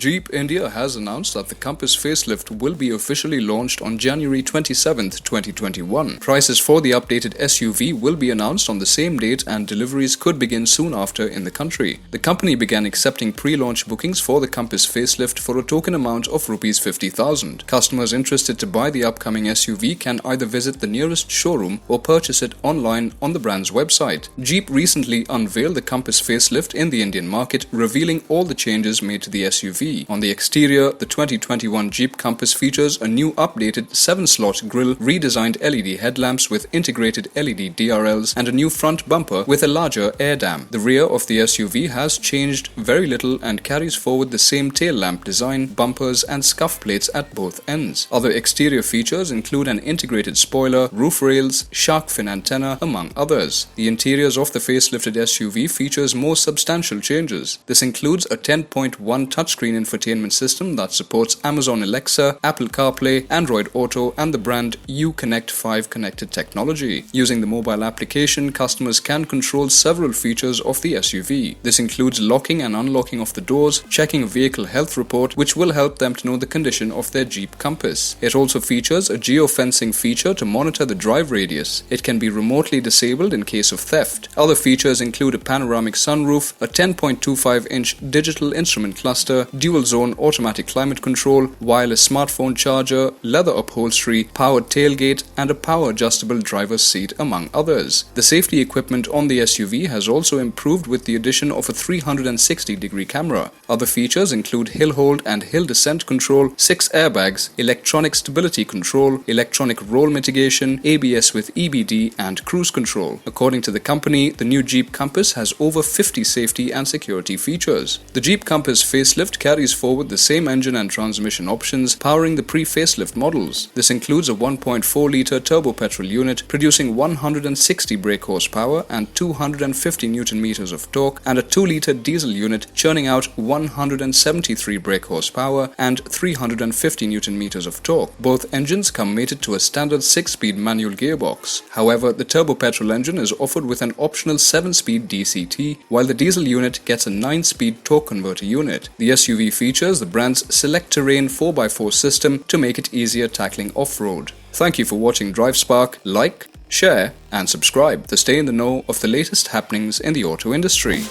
Jeep India has announced that the Compass facelift will be officially launched on January 27, 2021. Prices for the updated SUV will be announced on the same date and deliveries could begin soon after in the country. The company began accepting pre-launch bookings for the Compass facelift for a token amount of Rs 50,000. Customers interested to buy the upcoming SUV can either visit the nearest showroom or purchase it online on the brand's website. Jeep recently unveiled the Compass facelift in the Indian market, revealing all the changes made to the SUV. On the exterior, the 2021 Jeep Compass features a new updated 7-slot grille, redesigned LED headlamps with integrated LED DRLs, and a new front bumper with a larger air dam. The rear of the SUV has changed very little and carries forward the same tail lamp design, bumpers, and scuff plates at both ends. Other exterior features include an integrated spoiler, roof rails, shark fin antenna, among others. The interiors of the facelifted SUV features more substantial changes. This includes a 10.1 touchscreen infotainment system that supports Amazon Alexa, Apple CarPlay, Android Auto, and the brand Uconnect 5 connected technology. Using the mobile application, customers can control several features of the SUV. This includes locking and unlocking of the doors, checking a vehicle health report, which will help them to know the condition of their Jeep Compass. It also features a geofencing feature to monitor the drive radius. It can be remotely disabled in case of theft. Other features include a panoramic sunroof, a 10.25-inch digital instrument cluster, dual-zone automatic climate control, wireless smartphone charger, leather upholstery, powered tailgate, and a power-adjustable driver's seat, among others. The safety equipment on the SUV has also improved with the addition of a 360-degree camera. Other features include hill hold and hill descent control, 6 airbags, electronic stability control, electronic roll mitigation, ABS with EBD, and cruise control. According to the company, the new Jeep Compass has over 50 safety and security features. The Jeep Compass facelift carries forward the same engine and transmission options powering the pre-facelift models. This includes a 1.4-litre turbo petrol unit producing 160 brake horsepower and 250 Nm of torque, and a 2-litre diesel unit churning out 173 brake horsepower and 350 Nm of torque. Both engines come mated to a standard 6-speed manual gearbox. However, the turbo petrol engine is offered with an optional 7-speed DCT, while the diesel unit gets a 9-speed torque converter unit. The SUV features the brand's Select Terrain 4x4 system to make it easier tackling off-road. Thank you for watching DriveSpark. Like, share, and subscribe to stay in the know of the latest happenings in the auto industry.